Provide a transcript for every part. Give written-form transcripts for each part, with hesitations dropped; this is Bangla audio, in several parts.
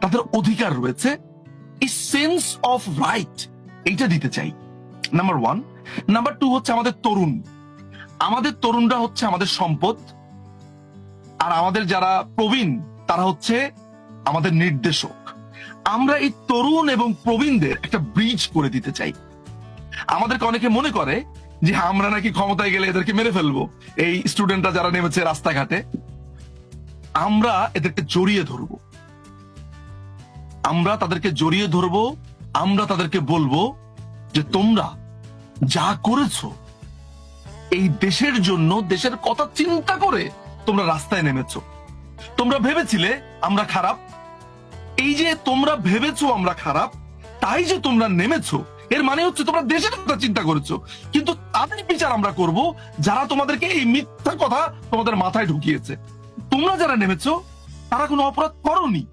তাদের অধিকার রয়েছে, এই সেন্স অফ রাইট এইটা দিতে চাই, নাম্বার ওয়ান। নাম্বার টু হচ্ছে আমাদের তরুণ। আমাদের তরুণরা হচ্ছে আমাদের সম্পদ, আর আমাদের যারা প্রবীণ তারা হচ্ছে আমাদের নির্দেশক। আমরা এই তরুণ এবং প্রবীণদের একটা ব্রিজ করে দিতে চাই। আমাদেরকে অনেকে মনে করে যে আমরা নাকি ক্ষমতায় গেলে এদেরকে মেরে ফেলবো, এই স্টুডেন্টরা যারা নেমেছে রাস্তাঘাটে, আমরা এদেরকে জড়িয়ে ধরবো, আমরা তাদেরকে জড়িয়ে ধরবো, আমরা তাদেরকে বলবো যে তোমরা যা করেছো এই দেশের জন্য, দেশের কথা চিন্তা করে তোমরা রাস্তায় নেমেছো। তোমরা ভেবেছিলে আমরা খারাপ, এই যে তোমরা ভেবেছো আমরা খারাপ, তাই যে তোমরা নেমেছো, এর মানে হচ্ছে তোমরা দেশের কথা চিন্তা করেছো। কিন্তু তাদের বিচার আমরা করব যারা তোমাদেরকে এই মিথ্যা কথা তোমাদের মাথায় ঢুকিয়েছে। তোমরা যারা নেমেছো তারা কোনো অপরাধ করনি।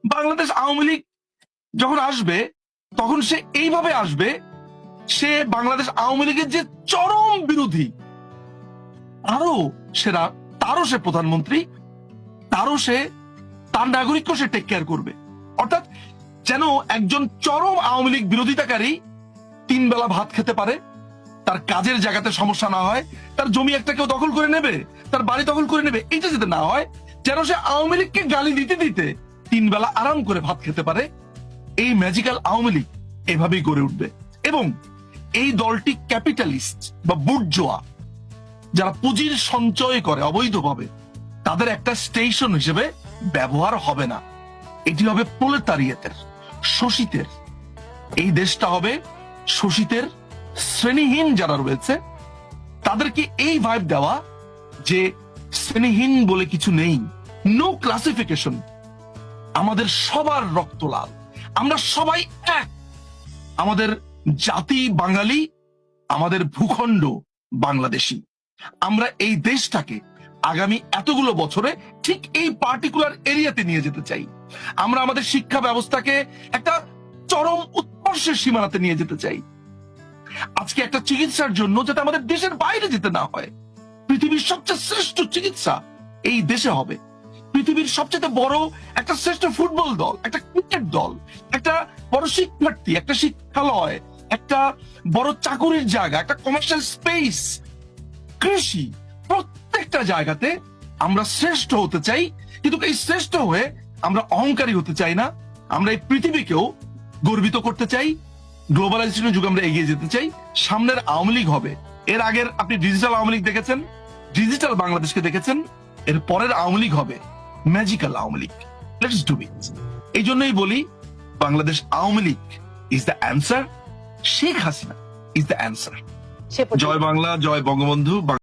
বাংলাদেশ আওয়ামী লীগ যখন আসবে তখন সে এইভাবে আসবে, সে বাংলাদেশ আওয়ামী লীগের যে চরম বিরোধী, তারও সে প্রধানমন্ত্রী, তার নাগরিককে সে টেক কেয়ার করবে। অর্থাৎ যেন একজন চরম আওয়ামী লীগ বিরোধিতাকারী 3 বেলা ভাত খেতে পারে, তার কাজের জায়গাতে সমস্যা না হয়, তার জমি একটা কেউ দখল করে নেবে, তার বাড়ি দখল করে নেবে, এইটা যাতে না হয়, যেন সে আওয়ামী লীগকে গালি দিতে দিতে 3 বেলা আরাম করে ভাত খেতে পারে। এই ম্যাজিক্যাল আওয়ামী লীগ এভাবেই গড়ে উঠবে। এবং এই দলটি ক্যাপিটালিস্ট বা বুর্জোয়া, যারা পুঁজির সঞ্চয় করে অবৈধভাবে, তাদের একটা স্টেশন হিসেবে ব্যবহার হবে না। এটি হবে প্রলেতারিয়েতের, শোষিতের। এই দেশটা হবে শোষিতের, শ্রেণীহীন যারা রয়েছে তাদেরকে এই ভাইব দেওয়া যে শ্রেণীহীন বলে কিছু নেই, নো ক্লাসিফিকেশন, আমাদের সবার রক্ত লাল, আমরা সবাই এক, আমাদের জাতি বাঙালি, আমাদের ভূখণ্ড বাংলাদেশী। আমরা এই দেশটাকে আগামী এতগুলো বছরে ঠিক এই পার্টিকুলার এরিয়াতে নিয়ে যেতে চাই। আমরা আমাদের শিক্ষা ব্যবস্থাকে একটা চরম উৎকর্ষের সীমানাতে নিয়ে যেতে চাই। আজকে একটা চিকিৎসার জন্য যাতে আমাদের দেশের বাইরে যেতে না হয়, পৃথিবীর সবচেয়ে শ্রেষ্ঠ চিকিৎসা এই দেশে হবে। পৃথিবীর সবচেয়ে বড় একটা শ্রেষ্ঠ ফুটবল দল, একটা ক্রিকেট দল, একটা বড় শিক্ষার্থী, একটা শিক্ষালয়, একটা বড় চাকুরির জায়গা, একটা কমার্শিয়াল স্পেস, কৃষি, প্রত্যেকটা জায়গাতে আমরা শ্রেষ্ঠ হতে চাই। কিন্তু এই শ্রেষ্ঠ হয়ে আমরা অহংকারী হতে চাই না। আমরা এই পৃথিবীকেও গর্বিত করতে চাই। গ্লোবালাইজেশনের যুগে আমরা এগিয়ে যেতে চাই। সামনের আওয়ামী লীগ হবে, এর আগের আপনি ডিজিটাল আওয়ামী লীগ দেখেছেন, ডিজিটাল বাংলাদেশকে দেখেছেন, এর পরের আওয়ামী লীগ হবে magical Awami League. Let's do it. এই জন্যই বলি Bangladesh Awami League is the answer, Sheikh Hasina is the answer. জয় বাংলা, জয় বঙ্গবন্ধু।